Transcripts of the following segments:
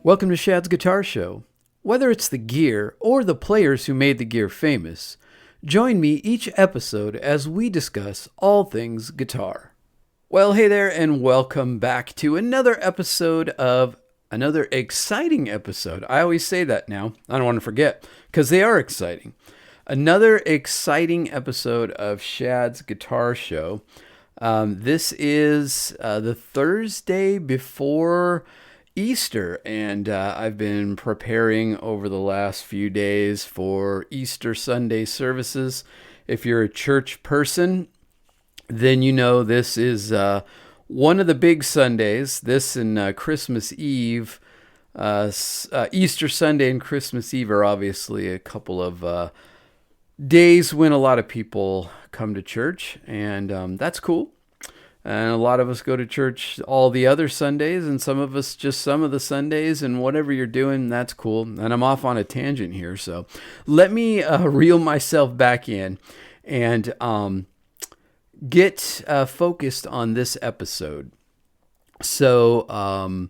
Welcome to Shad's Guitar Show. Whether it's the gear or the players who made the gear famous, join me each episode as we discuss all things guitar. Well, hey there, and welcome back to another exciting episode. I always say that now. I don't want to forget, because they are exciting. Another exciting episode of Shad's Guitar Show. This is the Thursday before Easter, and I've been preparing over the last few days for Easter Sunday services. If you're a church person, then you know this is one of the big Sundays. This and Christmas Eve, Easter Sunday and Christmas Eve are obviously a couple of days when a lot of people come to church, and that's cool. And a lot of us go to church all the other Sundays, and some of us just some of the Sundays, and whatever you're doing, that's cool. And I'm off on a tangent here, so let me reel myself back in and get focused on this episode. So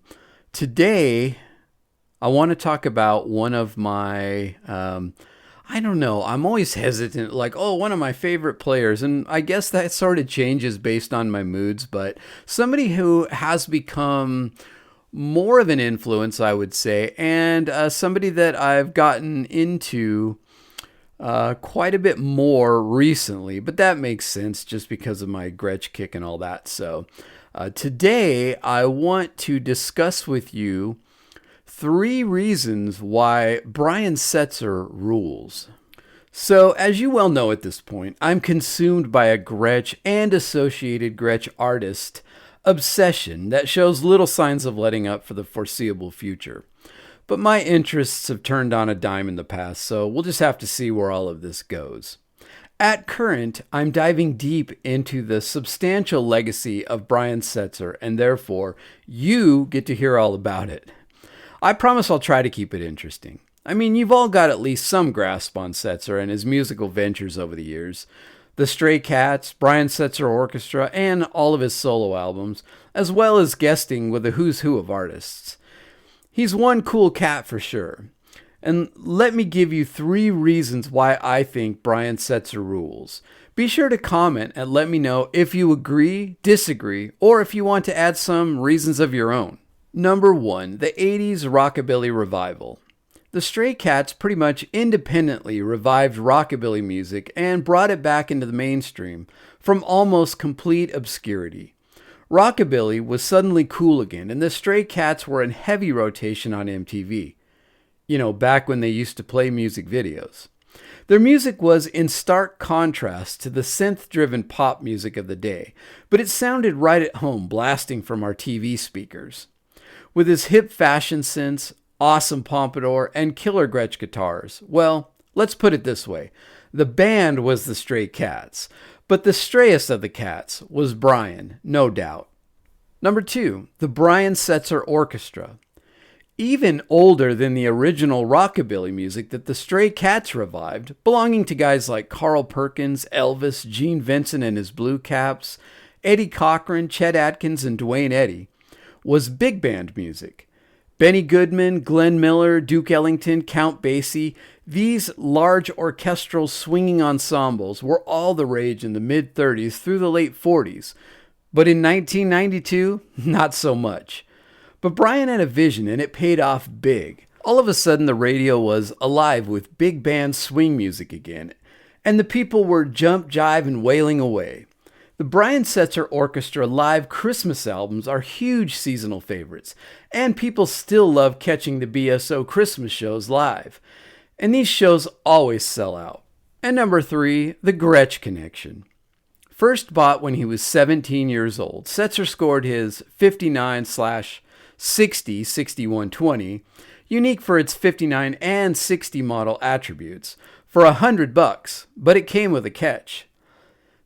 today, I want to talk about one of my I'm always hesitant, one of my favorite players, and I guess that sort of changes based on my moods, but somebody who has become more of an influence, I would say, and somebody that I've gotten into quite a bit more recently, but that makes sense just because of my Gretsch kick and all that. So today I want to discuss with you 3 reasons why Brian Setzer rules. So, as you well know at this point, I'm consumed by a Gretsch and associated Gretsch artist obsession that shows little signs of letting up for the foreseeable future. But my interests have turned on a dime in the past, so we'll just have to see where all of this goes. At current, I'm diving deep into the substantial legacy of Brian Setzer, and therefore, you get to hear all about it. I promise I'll try to keep it interesting. I mean, you've all got at least some grasp on Setzer and his musical ventures over the years. The Stray Cats, Brian Setzer Orchestra, and all of his solo albums, as well as guesting with a who's who of artists. He's one cool cat for sure. And let me give you 3 reasons why I think Brian Setzer rules. Be sure to comment and let me know if you agree, disagree, or if you want to add some reasons of your own. Number 1, the 80s rockabilly revival. The Stray Cats pretty much independently revived rockabilly music and brought it back into the mainstream from almost complete obscurity. Rockabilly was suddenly cool again, and the Stray Cats were in heavy rotation on MTV. You know, back when they used to play music videos. Their music was in stark contrast to the synth-driven pop music of the day, but it sounded right at home blasting from our TV speakers. With his hip fashion sense, awesome pompadour, and killer Gretsch guitars. Well, let's put it this way. The band was the Stray Cats, but the strayest of the cats was Brian, no doubt. Number 2, the Brian Setzer Orchestra. Even older than the original rockabilly music that the Stray Cats revived, belonging to guys like Carl Perkins, Elvis, Gene Vincent and his Blue Caps, Eddie Cochran, Chet Atkins, and Duane Eddy, was big band music. Benny Goodman, Glenn Miller, Duke Ellington, Count Basie, these large orchestral swinging ensembles were all the rage in the mid-30s through the late 40s. But in 1992, not so much. But Brian had a vision and it paid off big. All of a sudden the radio was alive with big band swing music again, and the people were jump, jive, and wailing away. The Brian Setzer Orchestra live Christmas albums are huge seasonal favorites, and people still love catching the BSO Christmas shows live. And these shows always sell out. And number 3, the Gretsch connection. First bought when he was 17 years old, Setzer scored his 59/60/6120, unique for its 59 and 60 model attributes, for $100, but it came with a catch.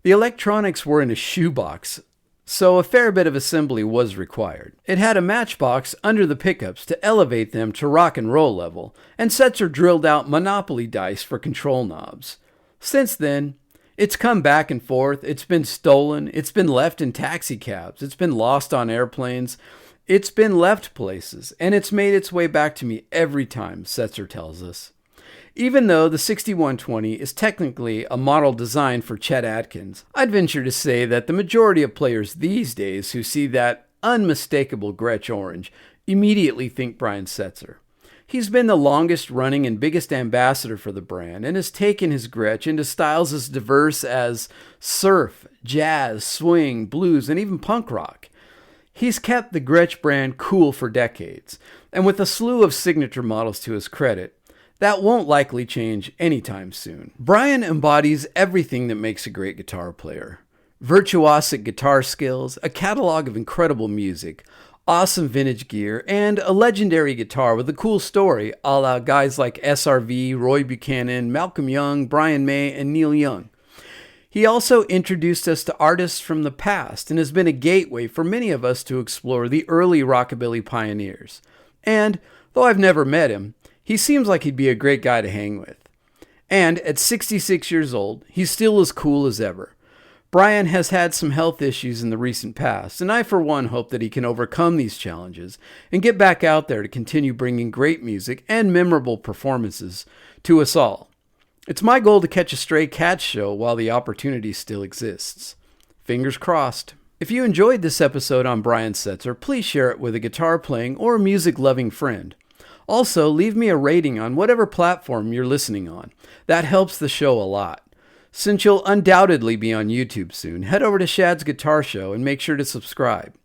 The electronics were in a shoebox, so a fair bit of assembly was required. It had a matchbox under the pickups to elevate them to rock and roll level, and Setzer drilled out Monopoly dice for control knobs. Since then, it's come back and forth, it's been stolen, it's been left in taxi cabs, it's been lost on airplanes, It's been left places, and it's made its way back to me every time, Setzer tells us. Even though the 6120 is technically a model designed for Chet Atkins, I'd venture to say that the majority of players these days who see that unmistakable Gretsch orange immediately think Brian Setzer. He's been the longest running and biggest ambassador for the brand and has taken his Gretsch into styles as diverse as surf, jazz, swing, blues, and even punk rock. He's kept the Gretsch brand cool for decades, and with a slew of signature models to his credit, that won't likely change anytime soon. Brian embodies everything that makes a great guitar player. Virtuosic guitar skills, a catalog of incredible music, awesome vintage gear, and a legendary guitar with a cool story a la guys like SRV, Roy Buchanan, Malcolm Young, Brian May, and Neil Young. He also introduced us to artists from the past and has been a gateway for many of us to explore the early rockabilly pioneers. And, though I've never met him, he seems like he'd be a great guy to hang with. And at 66 years old, he's still as cool as ever. Brian has had some health issues in the recent past, and I for one hope that he can overcome these challenges and get back out there to continue bringing great music and memorable performances to us all. It's my goal to catch a Stray Cats show while the opportunity still exists. Fingers crossed. If you enjoyed this episode on Brian Setzer, please share it with a guitar-playing or music-loving friend. Also, leave me a rating on whatever platform you're listening on. That helps the show a lot. Since you'll undoubtedly be on YouTube soon, head over to Shad's Guitar Show and make sure to subscribe.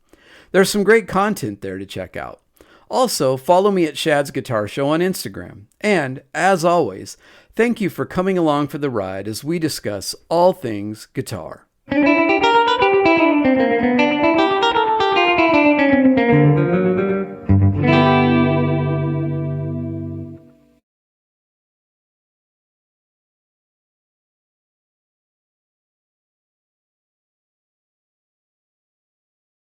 There's some great content there to check out. Also, follow me at Shad's Guitar Show on Instagram. And, as always, thank you for coming along for the ride as we discuss all things guitar.